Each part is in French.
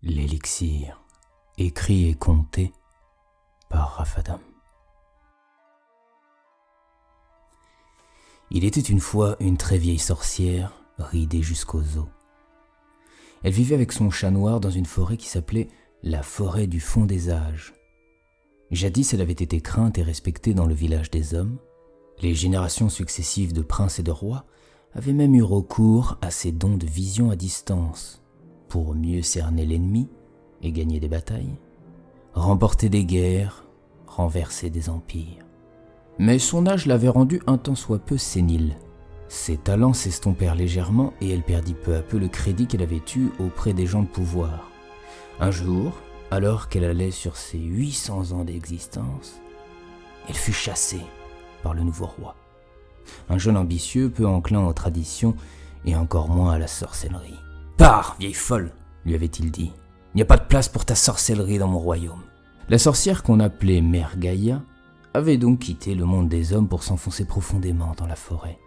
L'élixir, écrit et conté par Rafadan. Il était une fois une très vieille sorcière, ridée jusqu'aux os. Elle vivait avec son chat noir dans une forêt qui s'appelait la forêt du fond des âges. Jadis, elle avait été crainte et respectée dans le village des hommes. Les générations successives de princes et de rois avaient même eu recours à ces dons de vision à distance pour mieux cerner l'ennemi et gagner des batailles, remporter des guerres, renverser des empires. Mais son âge l'avait rendue un tant soit peu sénile. Ses talents s'estompèrent légèrement et elle perdit peu à peu le crédit qu'elle avait eu auprès des gens de pouvoir. Un jour, alors qu'elle allait sur ses 800 ans d'existence, elle fut chassée par le nouveau roi. Un jeune ambitieux, peu enclin aux traditions et encore moins à la sorcellerie. « Pars, vieille folle !» lui avait-il dit. « Il n'y a pas de place pour ta sorcellerie dans mon royaume. » La sorcière qu'on appelait Mère Gaïa avait donc quitté le monde des hommes pour s'enfoncer profondément dans la forêt.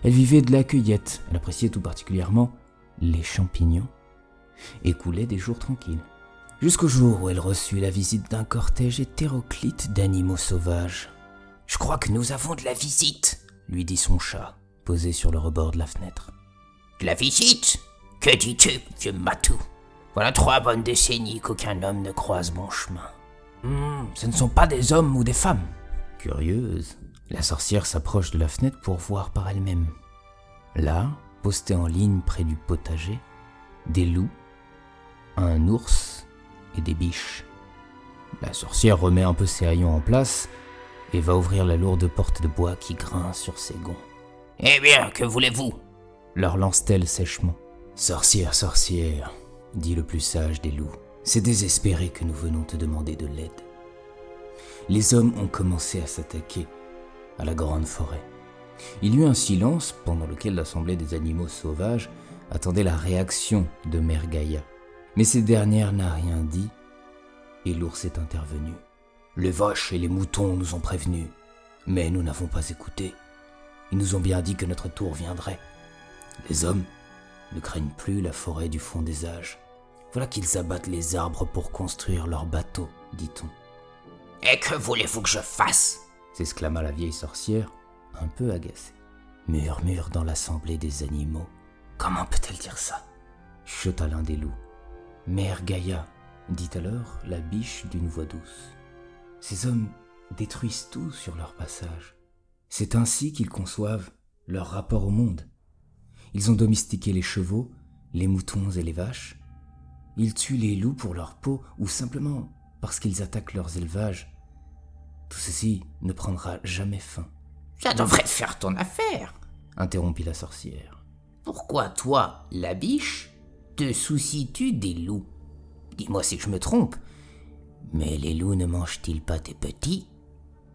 Elle vivait de la cueillette, elle appréciait tout particulièrement les champignons et coulait des jours tranquilles. Jusqu'au jour où elle reçut la visite d'un cortège hétéroclite d'animaux sauvages. « Je crois que nous avons de la visite !» lui dit son chat, posé sur le rebord de la fenêtre. « De la visite ? Que dis-tu, vieux matou ? Voilà 3 bonnes décennies qu'aucun homme ne croise mon chemin. Ce ne sont pas des hommes ou des femmes. » Curieuse, la sorcière s'approche de la fenêtre pour voir par elle-même. Là, postés en ligne près du potager, des loups, un ours et des biches. La sorcière remet un peu ses haillons en place et va ouvrir la lourde porte de bois qui grince sur ses gonds. « Eh bien, que voulez-vous » leur lance-t-elle sèchement. « Sorcière, sorcière, dit le plus sage des loups, c'est désespéré que nous venons te demander de l'aide. Les hommes ont commencé à s'attaquer à la grande forêt. Il y eut un silence pendant lequel l'assemblée des animaux sauvages attendait la réaction de Mère Gaïa. Mais cette dernière n'a rien dit et l'ours est intervenu. Les vaches et les moutons nous ont prévenus, mais nous n'avons pas écouté. Ils nous ont bien dit que notre tour viendrait. Les hommes ne craignent plus la forêt du fond des âges. Voilà qu'ils abattent les arbres pour construire leurs bateaux, dit-on. »« Et que voulez-vous que je fasse ?» s'exclama la vieille sorcière, un peu agacée. Murmure dans l'assemblée des animaux. « Comment peut-elle dire ça ?» chuchota l'un des loups. « Mère Gaïa, dit alors la biche d'une voix douce. Ces hommes détruisent tout sur leur passage. C'est ainsi qu'ils conçoivent leur rapport au monde. Ils ont domestiqué les chevaux, les moutons et les vaches. Ils tuent les loups pour leur peau ou simplement parce qu'ils attaquent leurs élevages. Tout ceci ne prendra jamais fin. »« Ça devrait faire ton affaire !» interrompit la sorcière. « Pourquoi toi, la biche, te soucies-tu des loups ? Dis-moi si je me trompe, mais les loups ne mangent-ils pas tes petits ?»«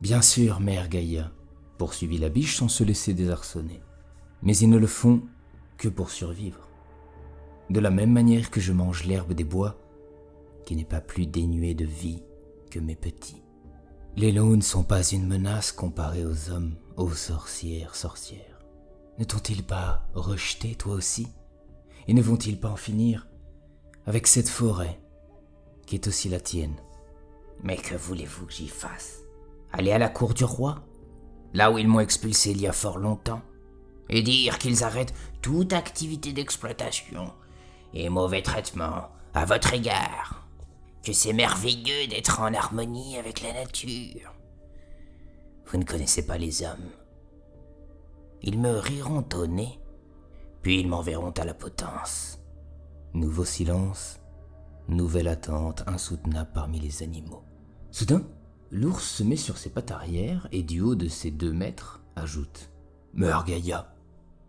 Bien sûr, Mère Gaïa, poursuivit la biche sans se laisser désarçonner. Mais ils ne le font que pour survivre. De la même manière que je mange l'herbe des bois, qui n'est pas plus dénuée de vie que mes petits. Les loups ne sont pas une menace comparée aux hommes, aux sorcières. Ne t'ont-ils pas rejeté, toi aussi ? Et ne vont-ils pas en finir avec cette forêt qui est aussi la tienne ? » ?»« Mais que voulez-vous que j'y fasse ? Aller à la cour du roi, là où ils m'ont expulsé il y a fort longtemps, et dire qu'ils arrêtent toute activité d'exploitation et mauvais traitement à votre égard, que c'est merveilleux d'être en harmonie avec la nature. Vous ne connaissez pas les hommes. Ils me riront au nez, puis ils m'enverront à la potence. » Nouveau silence, nouvelle attente insoutenable parmi les animaux. Soudain, l'ours se met sur ses pattes arrière et du haut de ses 2 mètres ajoute « Mère Gaïa,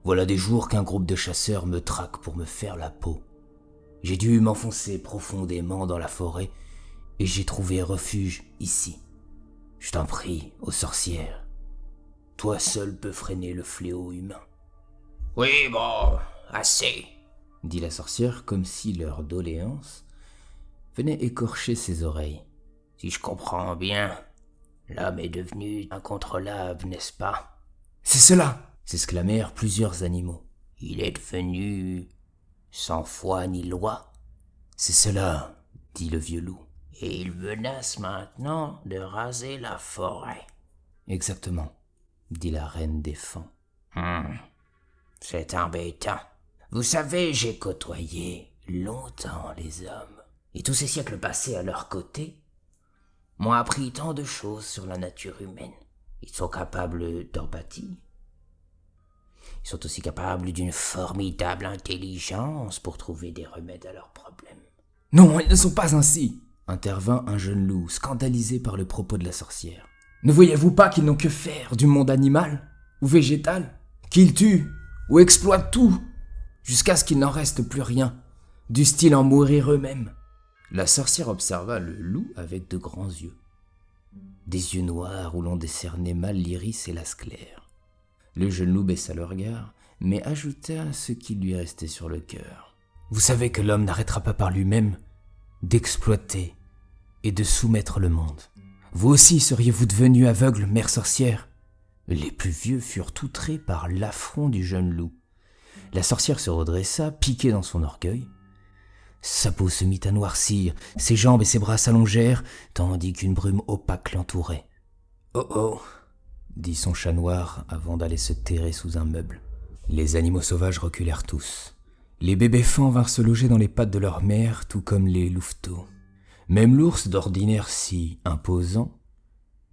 voilà des jours qu'un groupe de chasseurs me traque pour me faire la peau. J'ai dû m'enfoncer profondément dans la forêt et j'ai trouvé refuge ici. Je t'en prie, ô sorcière, toi seul peux freiner le fléau humain. »« Oui, bon, assez, » dit la sorcière comme si leur doléance venait écorcher ses oreilles. « Si je comprends bien, l'homme est devenu incontrôlable, n'est-ce pas ?»« C'est cela !» s'exclamèrent plusieurs animaux. « Il est devenu sans foi ni loi. C'est cela, dit le vieux loup. Et il menace maintenant de raser la forêt. Exactement, dit la reine des fans. C'est embêtant. Vous savez, j'ai côtoyé longtemps les hommes. Et tous ces siècles passés à leur côté m'ont appris tant de choses sur la nature humaine. Ils sont capables d'empathie. Ils sont aussi capables d'une formidable intelligence pour trouver des remèdes à leurs problèmes. Non, ils ne sont pas ainsi, intervint un jeune loup, scandalisé par le propos de la sorcière. Ne voyez-vous pas qu'ils n'ont que faire du monde animal ou végétal, qu'ils tuent ou exploitent tout, jusqu'à ce qu'il n'en reste plus rien, du style en mourir eux-mêmes? La sorcière observa le loup avec de grands yeux. Des yeux noirs où l'on décernait mal l'iris et la sclère. Le jeune loup baissa le regard, mais ajouta ce qui lui restait sur le cœur. Vous savez que l'homme n'arrêtera pas par lui-même d'exploiter et de soumettre le monde. Vous aussi seriez-vous devenu aveugle, mère sorcière? Les plus vieux furent outrés par l'affront du jeune loup. La sorcière se redressa, piquée dans son orgueil. Sa peau se mit à noircir, ses jambes et ses bras s'allongèrent, tandis qu'une brume opaque l'entourait. « Oh oh !» dit son chat noir avant d'aller se terrer sous un meuble. Les animaux sauvages reculèrent tous. Les bébés fans vinrent se loger dans les pattes de leur mère, tout comme les louveteaux. Même l'ours, d'ordinaire si imposant,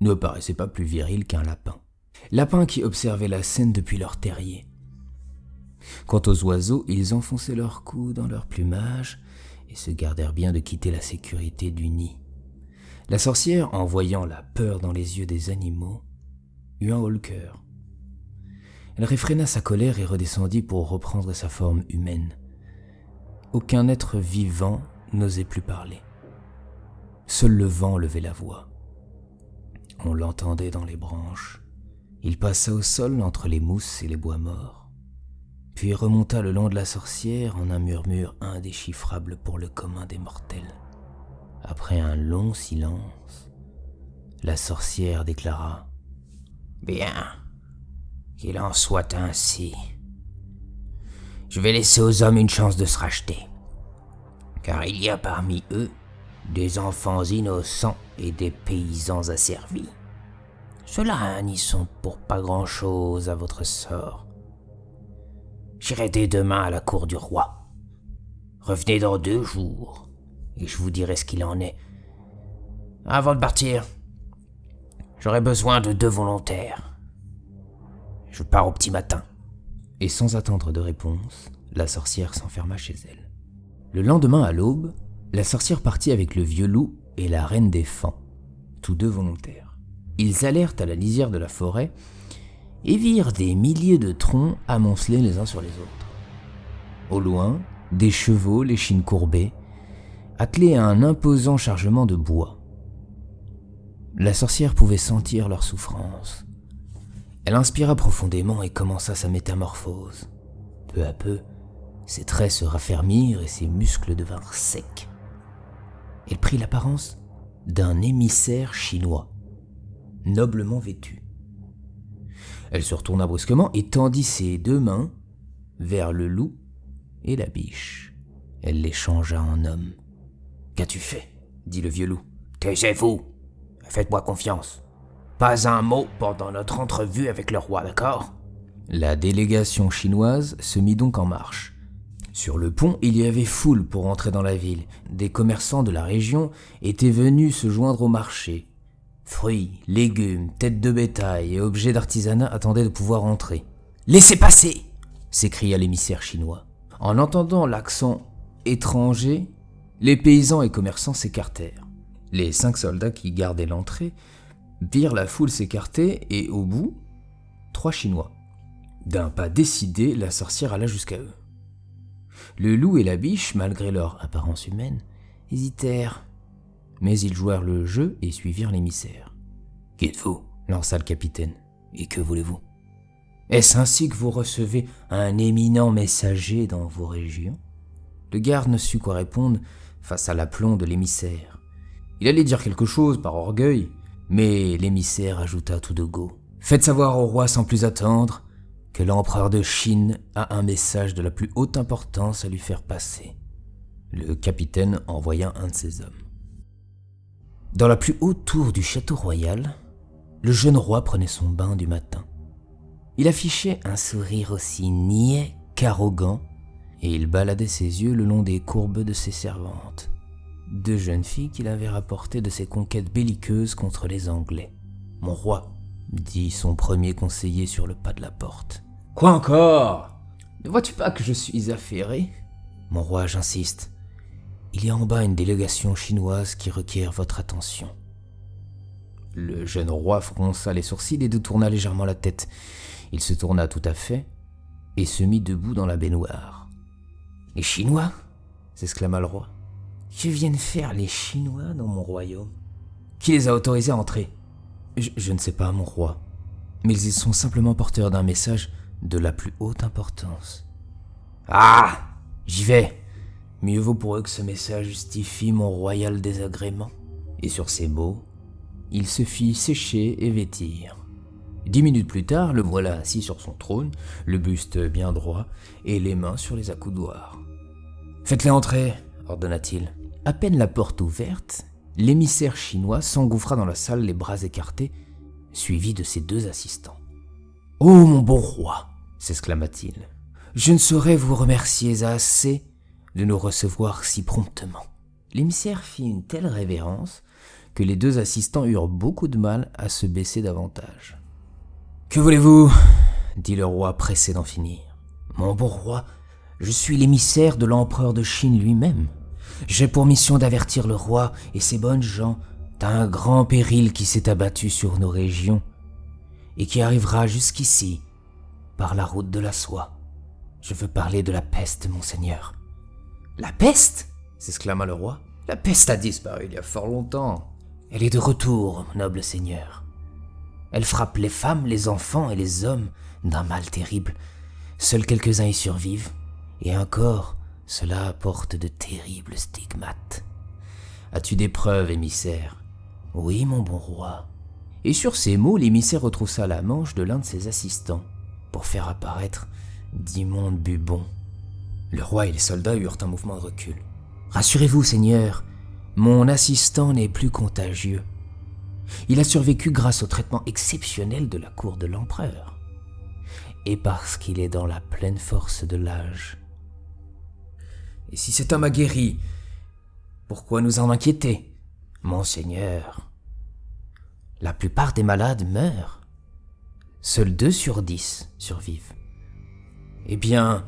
ne paraissait pas plus viril qu'un lapin. Lapins qui observaient la scène depuis leur terrier. Quant aux oiseaux, ils enfonçaient leur cou dans leur plumage et se gardèrent bien de quitter la sécurité du nid. La sorcière, en voyant la peur dans les yeux des animaux, eut un haut-le-cœur. Elle réfréna sa colère et redescendit pour reprendre sa forme humaine. Aucun être vivant n'osait plus parler. Seul le vent levait la voix. On l'entendait dans les branches. Il passa au sol entre les mousses et les bois morts, puis remonta le long de la sorcière en un murmure indéchiffrable pour le commun des mortels. Après un long silence, la sorcière déclara « Bien, qu'il en soit ainsi. Je vais laisser aux hommes une chance de se racheter, car il y a parmi eux des enfants innocents et des paysans asservis. Ceux-là n'y sont pour pas grand-chose à votre sort. J'irai dès demain à la cour du roi. Revenez dans 2 jours, et je vous dirai ce qu'il en est. Avant de partir, j'aurai besoin de 2 volontaires. Je pars au petit matin. » Et sans attendre de réponse, la sorcière s'enferma chez elle. Le lendemain à l'aube, la sorcière partit avec le vieux loup et la reine des fans, tous 2 volontaires. Ils allèrent à la lisière de la forêt et virent des milliers de troncs amoncelés les uns sur les autres. Au loin, des chevaux, l'échine courbée, attelés à un imposant chargement de bois. La sorcière pouvait sentir leur souffrance. Elle inspira profondément et commença sa métamorphose. Peu à peu, ses traits se raffermirent et ses muscles devinrent secs. Elle prit l'apparence d'un émissaire chinois, noblement vêtu. Elle se retourna brusquement et tendit ses 2 mains vers le loup et la biche. Elle les changea en homme. « Qu'as-tu fait ?» dit le vieux loup. « Taisez-vous, faites-moi confiance. Pas un mot pendant notre entrevue avec le roi, d'accord ?» La délégation chinoise se mit donc en marche. Sur le pont, il y avait foule pour entrer dans la ville. Des commerçants de la région étaient venus se joindre au marché. Fruits, légumes, têtes de bétail et objets d'artisanat attendaient de pouvoir entrer. « Laissez passer !» s'écria l'émissaire chinois. En entendant l'accent étranger, les paysans et commerçants s'écartèrent. Les 5 soldats qui gardaient l'entrée virent la foule s'écarter et au bout, 3 Chinois. D'un pas décidé, la sorcière alla jusqu'à eux. Le loup et la biche, malgré leur apparence humaine, hésitèrent. Mais ils jouèrent le jeu et suivirent l'émissaire. « Qui êtes-vous » lança le capitaine. « Et que voulez-vous » ? Est-ce ainsi que vous recevez un éminent messager dans vos régions ? Le garde ne sut quoi répondre face à l'aplomb de l'émissaire. Il allait dire quelque chose par orgueil, mais l'émissaire ajouta tout de go. « Faites savoir au roi sans plus attendre que l'empereur de Chine a un message de la plus haute importance à lui faire passer. » Le capitaine envoya un de ses hommes. Dans la plus haute tour du château royal, le jeune roi prenait son bain du matin. Il affichait un sourire aussi niais qu'arrogant, et il baladait ses yeux le long des courbes de ses servantes, deux jeunes filles qu'il avait rapportées de ses conquêtes belliqueuses contre les Anglais. « Mon roi », dit son premier conseiller sur le pas de la porte. « Quoi encore ? Ne vois-tu pas que je suis affairé ? » ?»« Mon roi, j'insiste. Il y a en bas une délégation chinoise qui requiert votre attention. » Le jeune roi fronça les sourcils et détourna légèrement la tête. Il se tourna tout à fait et se mit debout dans la baignoire. « Les Chinois ?» s'exclama le roi. « Que viennent faire les Chinois dans mon royaume ? Qui les a autorisés à entrer ? » Je ne sais pas, mon roi, mais ils sont simplement porteurs d'un message de la plus haute importance. « Ah ! J'y vais ! Mieux vaut pour eux que ce message justifie mon royal désagrément. » Et sur ces mots, il se fit sécher et vêtir. 10 minutes plus tard, le voilà assis sur son trône, le buste bien droit et les mains sur les accoudoirs. « Faites-les entrer !» ordonna-t-il. À peine la porte ouverte, l'émissaire chinois s'engouffra dans la salle les bras écartés, suivi de ses deux assistants. « Oh mon bon roi !» s'exclama-t-il. « Je ne saurais vous remercier assez de nous recevoir si promptement. » L'émissaire fit une telle révérence que les deux assistants eurent beaucoup de mal à se baisser davantage. « Que voulez-vous » dit le roi pressé d'en finir. « Mon bon roi, je suis l'émissaire de l'empereur de Chine lui-même. J'ai pour mission d'avertir le roi et ses bonnes gens d'un grand péril qui s'est abattu sur nos régions et qui arrivera jusqu'ici par la route de la soie. Je veux parler de la peste, monseigneur. »« La peste ?» s'exclama le roi. « La peste a disparu il y a fort longtemps. Elle est de retour, noble seigneur. Elle frappe les femmes, les enfants et les hommes d'un mal terrible. Seuls quelques-uns y survivent, et encore, cela apporte de terribles stigmates. As-tu des preuves, émissaire ? » ?»« Oui, mon bon roi. » Et sur ces mots, l'émissaire retroussa la manche de l'un de ses assistants pour faire apparaître d'immondes bubons. Le roi et les soldats eurent un mouvement de recul. « Rassurez-vous, seigneur, mon assistant n'est plus contagieux. Il a survécu grâce au traitement exceptionnel de la cour de l'empereur. Et parce qu'il est dans la pleine force de l'âge. » « Et si cet homme a guéri, pourquoi nous en inquiéter ? » ?»« Monseigneur, la plupart des malades meurent. Seuls 2 sur 10 survivent. »« Eh bien,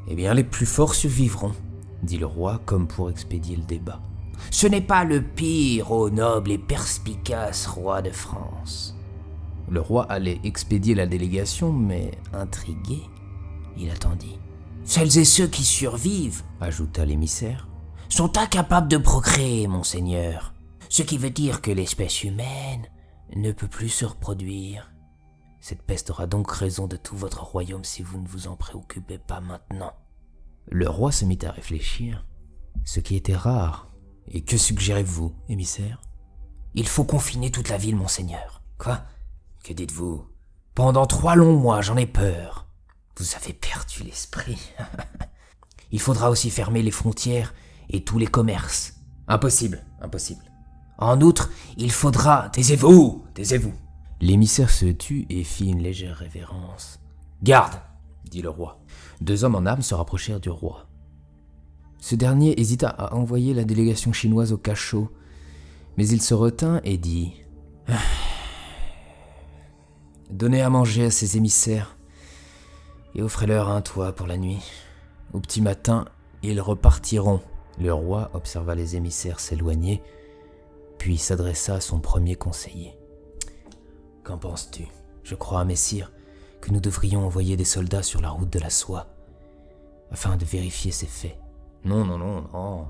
les plus forts survivront, » dit le roi comme pour expédier le débat. « Ce n'est pas le pire, ô noble et perspicace roi de France. » Le roi allait expédier la délégation, mais intrigué, il attendit. « Celles et ceux qui survivent, » ajouta l'émissaire, « sont incapables de procréer, monseigneur, ce qui veut dire que l'espèce humaine ne peut plus se reproduire. Cette peste aura donc raison de tout votre royaume si vous ne vous en préoccupez pas maintenant. » Le roi se mit à réfléchir, ce qui était rare. « Et que suggérez-vous, émissaire ?»« Il faut confiner toute la ville, monseigneur. »« Quoi ? Que dites-vous ? Pendant 3 longs mois, j'en ai peur. » « Vous avez perdu l'esprit. » « Il faudra aussi fermer les frontières et tous les commerces. »« Impossible, impossible. »« En outre, il faudra... » « Taisez-vous, taisez-vous. » L'émissaire se tut et fit une légère révérence. « Garde !» dit le roi. 2 hommes en armes se rapprochèrent du roi. Ce dernier hésita à envoyer la délégation chinoise au cachot, mais il se retint et dit « Donnez à manger à ces émissaires et offrez-leur un toit pour la nuit. Au petit matin, ils repartiront. » Le roi observa les émissaires s'éloigner, puis s'adressa à son premier conseiller. « Qu'en penses-tu ? Je crois, messire, que nous devrions envoyer des soldats sur la route de la soie, afin de vérifier ces faits. » « Non.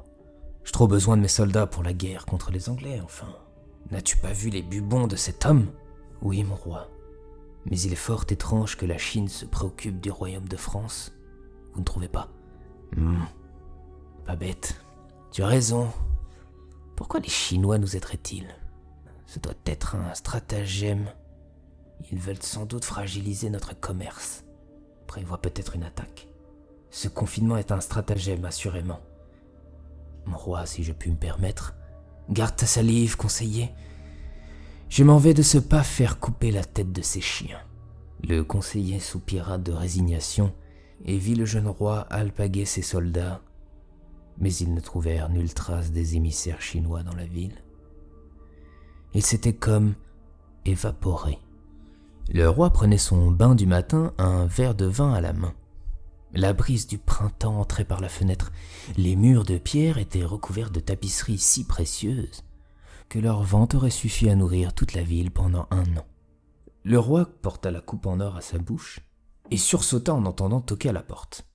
J'ai trop besoin de mes soldats pour la guerre contre les Anglais, enfin. N'as-tu pas vu les bubons de cet homme ? » ?»« Oui, mon roi. Mais il est fort étrange que la Chine se préoccupe du royaume de France. Vous ne trouvez pas ? Pas bête. Tu as raison. Pourquoi les Chinois nous aideraient-ils ? Ce doit être un stratagème. Ils veulent sans doute fragiliser notre commerce. Prévoient peut-être une attaque. Ce confinement est un stratagème, assurément. Mon roi, si je puis me permettre, garde ta salive, conseiller. Je m'en vais de ce pas faire couper la tête de ces chiens. » Le conseiller soupira de résignation et vit le jeune roi alpaguer ses soldats, mais ils ne trouvèrent nulle trace des émissaires chinois dans la ville. Ils s'étaient comme évaporés. Le roi prenait son bain du matin, un verre de vin à la main. La brise du printemps entrait par la fenêtre. Les murs de pierre étaient recouverts de tapisseries si précieuses que leur vente aurait suffi à nourrir toute la ville pendant 1 an. Le roi porta la coupe en or à sa bouche et sursauta en entendant toquer à la porte.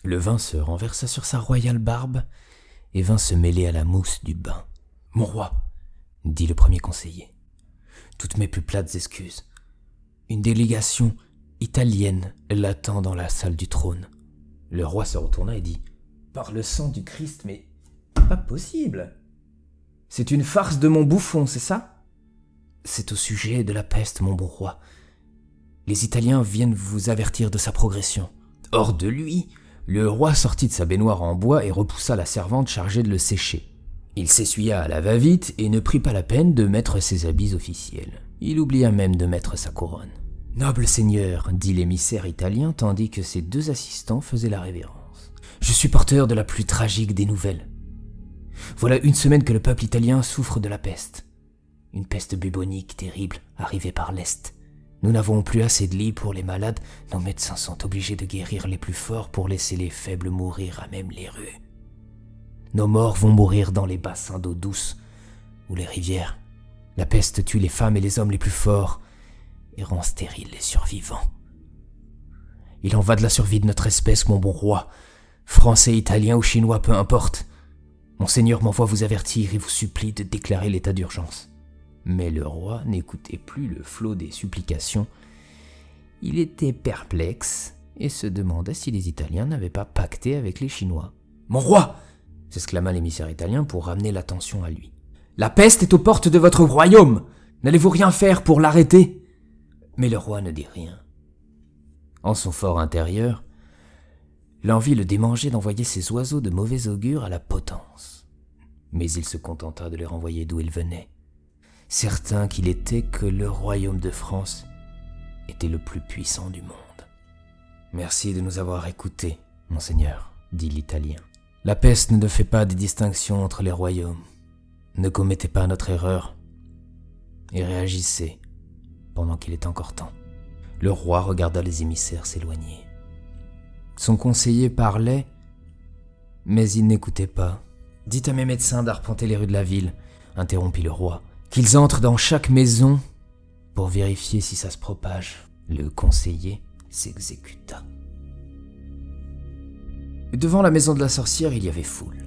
Le vin se renversa sur sa royale barbe et vint se mêler à la mousse du bain. « Mon roi, » dit le premier conseiller, « toutes mes plus plates excuses. Une délégation italienne l'attend dans la salle du trône. » Le roi se retourna et dit « Par le sang du Christ, mais pas possible. C'est une farce de mon bouffon, c'est ça ? C'est au sujet de la peste, mon bon roi. Les Italiens viennent vous avertir de sa progression. » Hors de lui, le roi sortit de sa baignoire en bois et repoussa la servante chargée de le sécher. Il s'essuya à la va-vite et ne prit pas la peine de mettre ses habits officiels. Il oublia même de mettre sa couronne. « Noble seigneur, » dit l'émissaire italien tandis que ses 2 assistants faisaient la révérence. « Je suis porteur de la plus tragique des nouvelles. Voilà 1 semaine que le peuple italien souffre de la peste. Une peste bubonique terrible arrivée par l'Est. Nous n'avons plus assez de lits pour les malades. Nos médecins sont obligés de guérir les plus forts pour laisser les faibles mourir à même les rues. Nos morts vont mourir dans les bassins d'eau douce ou les rivières. La peste tue les femmes et les hommes les plus forts et rend stériles les survivants. Il en va de la survie de notre espèce, mon bon roi. Français, italien ou chinois, peu importe. Monseigneur m'envoie vous avertir et vous supplie de déclarer l'état d'urgence. » Mais le roi n'écoutait plus le flot des supplications. Il était perplexe et se demandait si les Italiens n'avaient pas pacté avec les Chinois. « Mon roi !» s'exclama l'émissaire italien pour ramener l'attention à lui. « La peste est aux portes de votre royaume. N'allez-vous rien faire pour l'arrêter ?» Mais le roi ne dit rien. En son fort intérieur, l'envie le démangeait d'envoyer ces oiseaux de mauvais augure à la potence. Mais il se contenta de les renvoyer d'où ils venaient, certain qu'il était que le royaume de France était le plus puissant du monde. « Merci de nous avoir écoutés, monseigneur, » dit l'Italien. « La peste ne fait pas de distinction entre les royaumes. Ne commettez pas notre erreur et réagissez pendant qu'il est encore temps. » Le roi regarda les émissaires s'éloigner. Son conseiller parlait, mais il n'écoutait pas. « Dites à mes médecins d'arpenter les rues de la ville, » interrompit le roi, « qu'ils entrent dans chaque maison pour vérifier si ça se propage. » Le conseiller s'exécuta. Devant la maison de la sorcière, il y avait foule.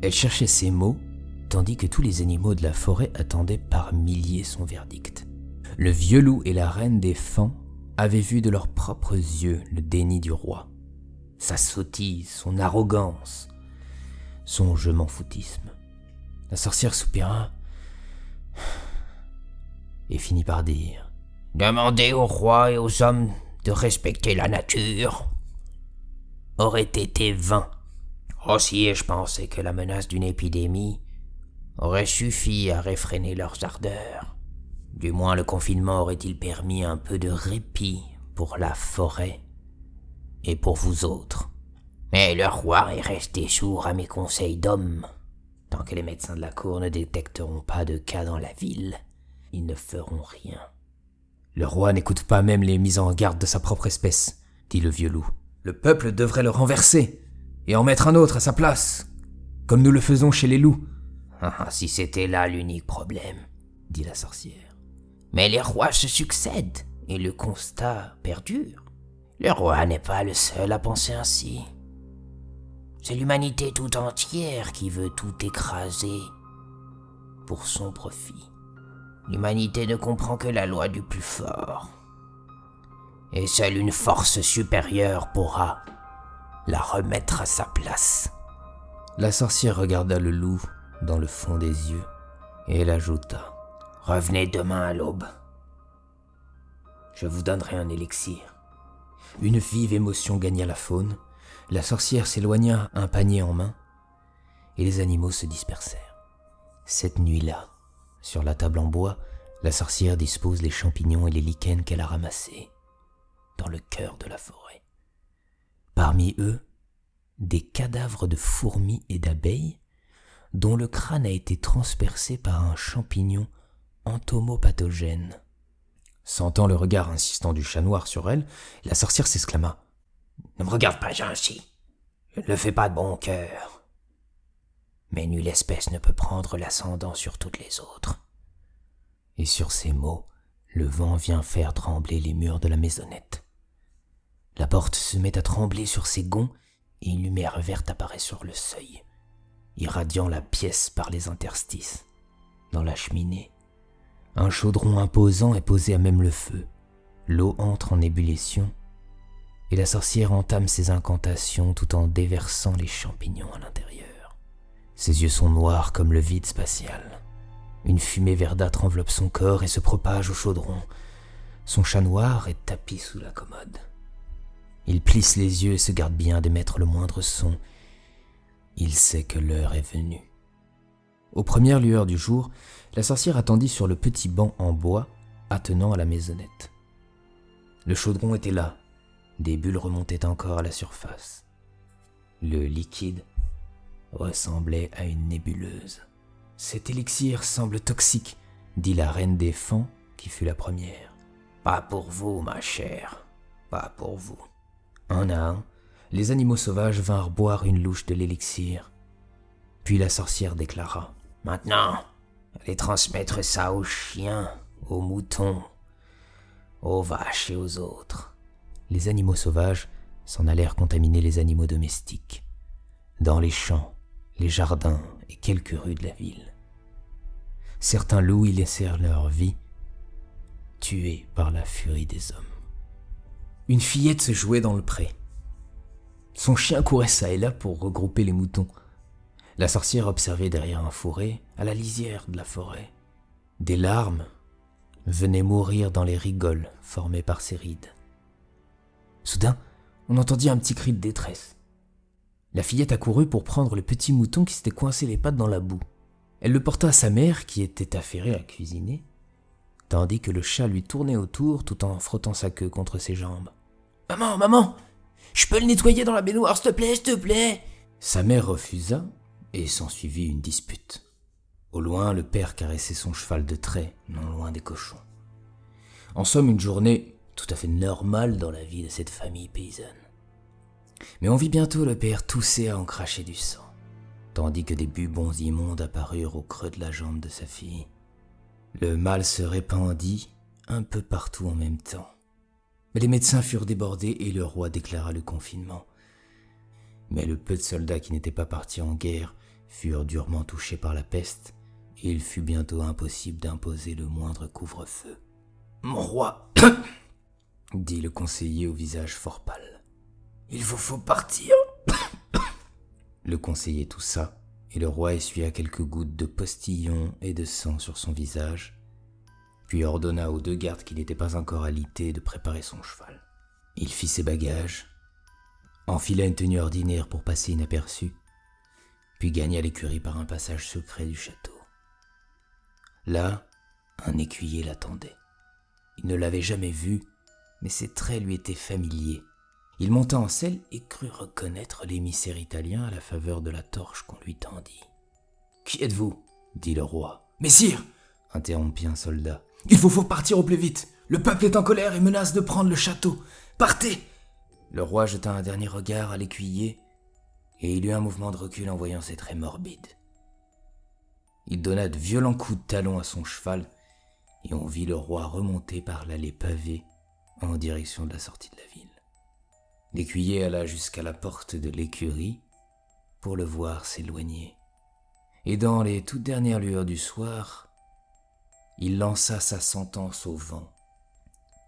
Elle cherchait ses mots, tandis que tous les animaux de la forêt attendaient par milliers son verdict. Le vieux loup et la reine des Fans avaient vu de leurs propres yeux le déni du roi, sa sottise, son arrogance, son je m'en foutisme. La sorcière soupira et finit par dire « Demander au roi et aux hommes de respecter la nature aurait été vain. Aussi je pensais que la menace d'une épidémie aurait suffi à réfréner leurs ardeurs. Du moins le confinement aurait-il permis un peu de répit pour la forêt et pour vous autres. Mais le roi est resté sourd à mes conseils d'homme. Tant que les médecins de la cour ne détecteront pas de cas dans la ville, ils ne feront rien. » « Le roi n'écoute pas même les mises en garde de sa propre espèce, » dit le vieux loup. « Le peuple devrait le renverser et en mettre un autre à sa place, comme nous le faisons chez les loups. »« Ah, si c'était là l'unique problème, » dit la sorcière. « Mais les rois se succèdent et le constat perdure. Le roi n'est pas le seul à penser ainsi. C'est l'humanité tout entière qui veut tout écraser pour son profit. L'humanité ne comprend que la loi du plus fort. Et seule une force supérieure pourra la remettre à sa place. » La sorcière regarda le loup dans le fond des yeux et elle ajouta « Revenez demain à l'aube. Je vous donnerai un élixir. » Une vive émotion gagna la faune. La sorcière s'éloigna, un panier en main, et les animaux se dispersèrent. Cette nuit-là, sur la table en bois, la sorcière dispose les champignons et les lichens qu'elle a ramassés dans le cœur de la forêt. Parmi eux, des cadavres de fourmis et d'abeilles dont le crâne a été transpercé par un champignon entomopathogène. Sentant le regard insistant du chat noir sur elle, la sorcière s'exclama. « Ne me regarde pas ainsi, je ne le fais pas de bon cœur. Mais nulle espèce ne peut prendre l'ascendant sur toutes les autres. » Et sur ces mots, le vent vient faire trembler les murs de la maisonnette. La porte se met à trembler sur ses gonds et une lumière verte apparaît sur le seuil, irradiant la pièce par les interstices. Dans la cheminée, un chaudron imposant est posé à même le feu. L'eau entre en ébullition et la sorcière entame ses incantations tout en déversant les champignons à l'intérieur. Ses yeux sont noirs comme le vide spatial. Une fumée verdâtre enveloppe son corps et se propage au chaudron. Son chat noir est tapi sous la commode. Il plisse les yeux et se garde bien d'émettre le moindre son. Il sait que l'heure est venue. Aux premières lueurs du jour, la sorcière attendit sur le petit banc en bois attenant à la maisonnette. Le chaudron était là. Des bulles remontaient encore à la surface. Le liquide ressemblait à une nébuleuse. « Cet élixir semble toxique, » dit la reine des Fans, qui fut la première. « Pas pour vous, ma chère, pas pour vous. » Un à un, les animaux sauvages vinrent boire une louche de l'élixir. Puis la sorcière déclara. « Maintenant, allez transmettre ça aux chiens, aux moutons, aux vaches et aux autres. » Les animaux sauvages s'en allèrent contaminer les animaux domestiques, dans les champs, les jardins et quelques rues de la ville. Certains loups y laissèrent leur vie, tués par la furie des hommes. Une fillette se jouait dans le pré. Son chien courait çà et là pour regrouper les moutons. La sorcière observait derrière un fourré, à la lisière de la forêt. Des larmes venaient mourir dans les rigoles formées par ses rides. Soudain, on entendit un petit cri de détresse. La fillette accourut pour prendre le petit mouton qui s'était coincé les pattes dans la boue. Elle le porta à sa mère qui était affairée à cuisiner, tandis que le chat lui tournait autour tout en frottant sa queue contre ses jambes. « Maman, maman, je peux le nettoyer dans la baignoire, s'il te plaît, s'il te plaît !» Sa mère refusa et s'ensuivit une dispute. Au loin, le père caressait son cheval de trait, non loin des cochons. En somme, une journée tout à fait normale dans la vie de cette famille paysanne. Mais on vit bientôt le père tousser à en cracher du sang, tandis que des bubons immondes apparurent au creux de la jambe de sa fille. Le mal se répandit un peu partout en même temps. Mais les médecins furent débordés et le roi déclara le confinement. Mais le peu de soldats qui n'étaient pas partis en guerre furent durement touchés par la peste, et il fut bientôt impossible d'imposer le moindre couvre-feu. « Mon roi, dit le conseiller au visage fort pâle, il vous faut partir. » Le conseiller toussa, et le roi essuya quelques gouttes de postillon et de sang sur son visage, puis ordonna aux 2 gardes qui n'étaient pas encore alités de préparer son cheval. Il fit ses bagages, enfila une tenue ordinaire pour passer inaperçu, puis gagna l'écurie par un passage secret du château. Là, un écuyer l'attendait. Il ne l'avait jamais vu, mais ses traits lui étaient familiers. Il monta en selle et crut reconnaître l'émissaire italien à la faveur de la torche qu'on lui tendit. « Qui êtes-vous » dit le roi. « Messire » interrompit un soldat. « Il vous faut partir au plus vite. Le peuple est en colère et menace de prendre le château. Partez !» Le roi jeta un dernier regard à l'écuyer et il eut un mouvement de recul en voyant ses traits morbides. Il donna de violents coups de talon à son cheval et on vit le roi remonter par l'allée pavée en direction de la sortie de la ville. L'écuyer alla jusqu'à la porte de l'écurie pour le voir s'éloigner. Et dans les toutes dernières lueurs du soir, il lança sa sentence au vent.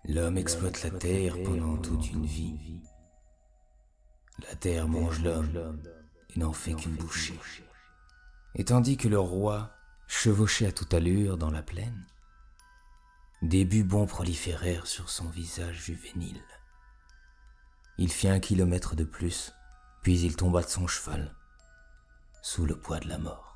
L'homme exploite la terre pendant toute une vie. La terre mange l'homme et n'en fait qu'une bouchée. Et tandis que le roi chevauchait à toute allure dans la plaine, des bubons proliférèrent sur son visage juvénile. Il fit 1 kilomètre de plus, puis il tomba de son cheval. sous le poids de la mort.